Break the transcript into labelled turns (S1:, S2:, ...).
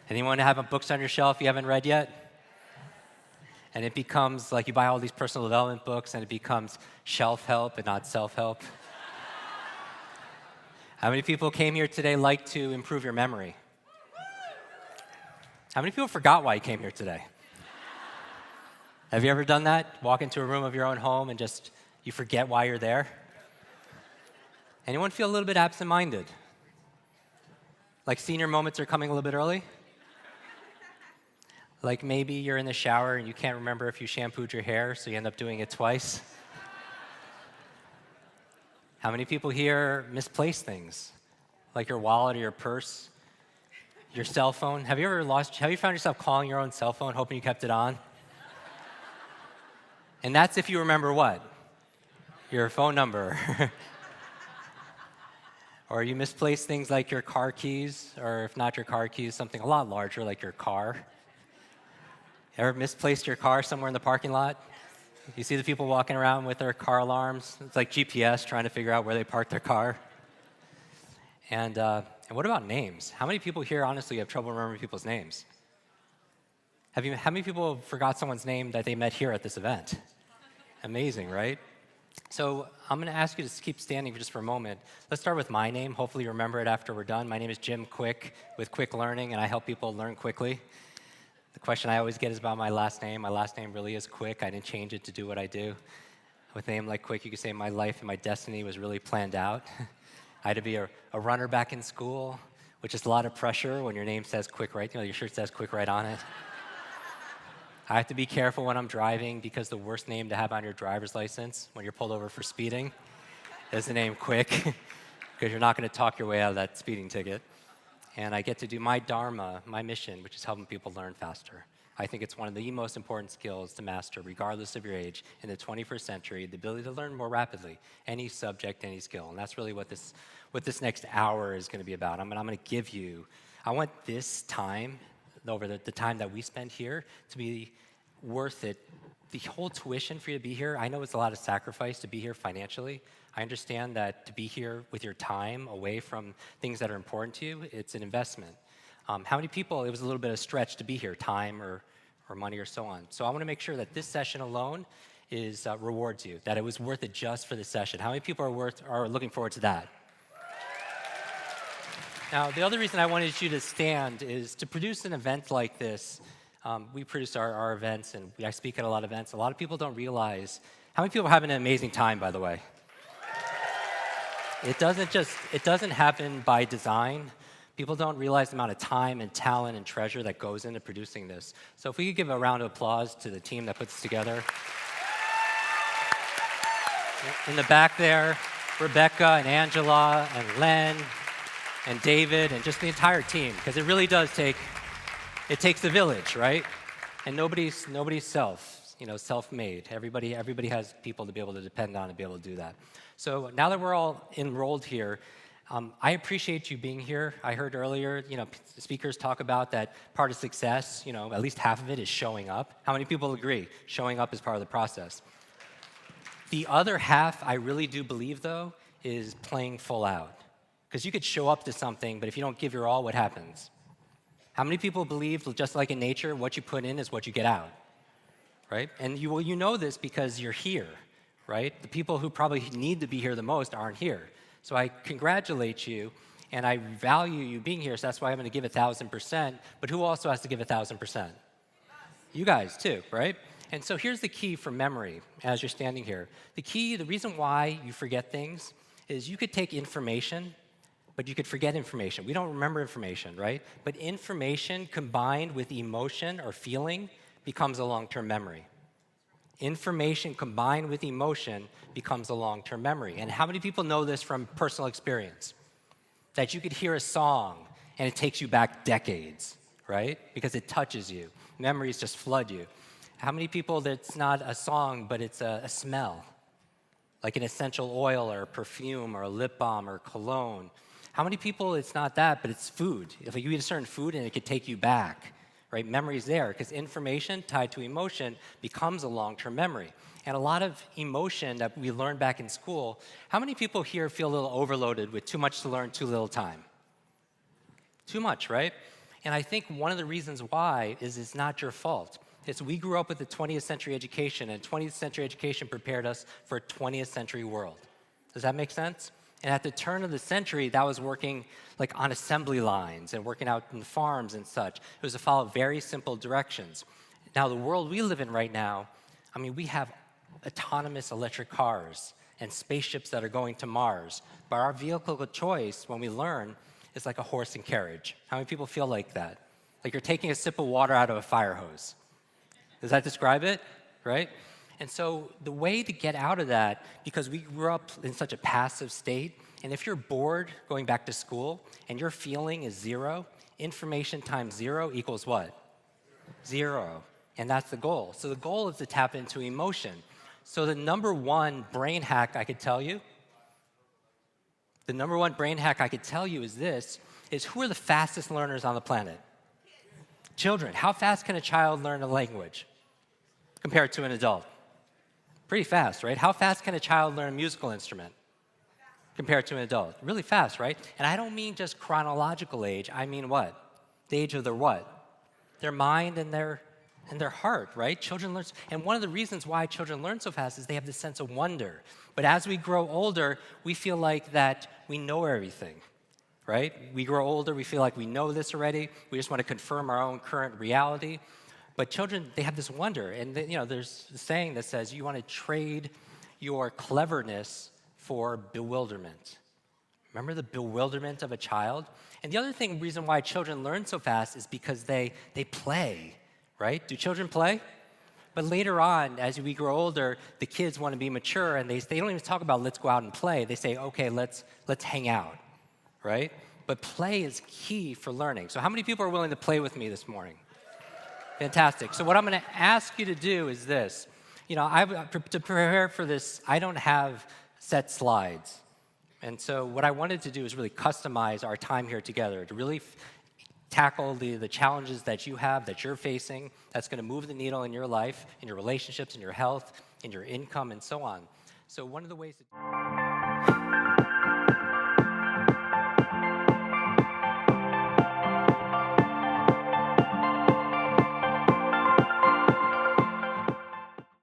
S1: Anyone have books on your shelf you haven't read yet? And it becomes like you buy all these personal development books and it becomes shelf help and not self-help. How many people came here today like to improve your memory? How many people forgot why you came here today? Have you ever done that? Walk into a room of your own home and just you forget why you're there? Anyone feel a little bit absent-minded? Like senior moments are coming a little bit early? Like maybe you're in the shower and you can't remember if you shampooed your hair, so you end up doing it twice? How many people here misplace things? Like your wallet or your purse, your cell phone? Have you found yourself calling your own cell phone hoping you kept it on? And that's if you remember what? Your phone number. Or you misplace things like your car keys, or if not your car keys, something a lot larger like your car. Ever misplaced your car somewhere in the parking lot? You see the people walking around with their car alarms. It's like GPS trying to figure out where they parked their car. And what about names? How many people here honestly have trouble remembering people's names? How many people forgot someone's name that they met here at this event? Amazing, right? So I'm going to ask you to keep standing just for a moment. Let's start with my name. Hopefully you remember it after we're done. My name is Jim Quick with Quick Learning, and I help people learn quickly. The question I always get is about my last name. My last name really is Quick. I didn't change it to do what I do. With a name like Quick, you could say my life and my destiny was really planned out. I had to be a runner back in school, which is a lot of pressure when your name says Quick, right? You know, your shirt says Quick right on it. I have to be careful when I'm driving because the worst name to have on your driver's license when you're pulled over for speeding is the name Quick, because you're not going to talk your way out of that speeding ticket. And I get to do my dharma, my mission, which is helping people learn faster. I think it's one of the most important skills to master, regardless of your age, in the 21st century, the ability to learn more rapidly, any subject, any skill. And that's really what this next hour is going to be about. I'm going to give you, I want this time, over the time that we spend here, to be worth it. The whole tuition for you to be here, I know it's a lot of sacrifice to be here financially. I understand that to be here with your time away from things that are important to you, it's an investment. How many people, it was a little bit of a stretch to be here, time or money or so on. So I want to make sure that this session alone rewards you, that it was worth it just for this session. How many people are looking forward to that? Now, the other reason I wanted you to stand is to produce an event like this. We produce our events, and I speak at a lot of events. A lot of people don't realize how many people are having an amazing time, by the way. It doesn't happen by design. People don't realize the amount of time and talent and treasure that goes into producing this. So if we could give a round of applause to the team that puts this together. In the back there, Rebecca and Angela and Len and David and just the entire team, because it really does take a village, right? And nobody's self-made. Everybody has people to be able to depend on and be able to do that. So now that we're all enrolled here, I appreciate you being here. I heard earlier, speakers talk about that part of success, at least half of it is showing up. How many people agree? Showing up is part of the process. The other half, I really do believe, though, is playing full out. Because you could show up to something, but if you don't give your all, what happens? How many people believe, just like in nature, what you put in is what you get out, right? And you know this because you're here, right? The people who probably need to be here the most aren't here. So I congratulate you, and I value you being here, so that's why I'm going to give 1,000%. But who also has to give 1,000%? You guys, too, right? And so here's the key for memory as you're standing here. The reason why you forget things is you could take information, but you could forget information. We don't remember information, right? But information combined with emotion or feeling becomes a long-term memory. Information combined with emotion becomes a long-term memory. And how many people know this from personal experience? That you could hear a song and it takes you back decades, right? Because it touches you. Memories just flood you. How many people that's not a song, but it's a smell? Like an essential oil or a perfume or a lip balm or cologne. How many people it's not that, but it's food? If you eat a certain food and it could take you back, right? Memory's there because information tied to emotion becomes a long-term memory. And a lot of emotion that we learned back in school, how many people here feel a little overloaded with too much to learn, too little time? Too much, right? And I think one of the reasons why is it's not your fault. It's we grew up with the 20th century education, and 20th century education prepared us for a 20th century world. Does that make sense? And at the turn of the century, that was working like on assembly lines and working out in the farms and such. It was to follow very simple directions. Now, the world we live in right now, I mean, we have autonomous electric cars and spaceships that are going to Mars. But our vehicle of choice, when we learn, is like a horse and carriage. How many people feel like that? Like you're taking a sip of water out of a fire hose. Does that describe it? Right? And so the way to get out of that, because we grew up in such a passive state, and if you're bored going back to school and your feeling is zero, information times zero equals what? Zero. And that's the goal. So the goal is to tap into emotion. So the number one brain hack I could tell you, is this, is who are the fastest learners on the planet? Children. How fast can a child learn a language compared to an adult? Pretty fast, right? How fast can a child learn a musical instrument compared to an adult? Really fast, right? And I don't mean just chronological age. I mean what? The age of their what? Their mind and their heart, right? Children learn, and one of the reasons why children learn so fast is they have this sense of wonder. But as we grow older, we feel like that we know everything, right? We grow older, we feel like we know this already. We just want to confirm our own current reality. But children, they have this wonder. And there's a saying that says you want to trade your cleverness for bewilderment. Remember the bewilderment of a child? And the other reason why children learn so fast is because they play, right? Do children play? But later on, as we grow older, the kids want to be mature, and they don't even talk about let's go out and play. They say, okay, let's hang out, right? But play is key for learning. So how many people are willing to play with me this morning? Fantastic. So what I'm going to ask you to do is this. To prepare for this, I don't have set slides. And so what I wanted to do is really customize our time here together to really tackle the challenges that you have, that you're facing, that's going to move the needle in your life, in your relationships, in your health, in your income, and so on. So one of the ways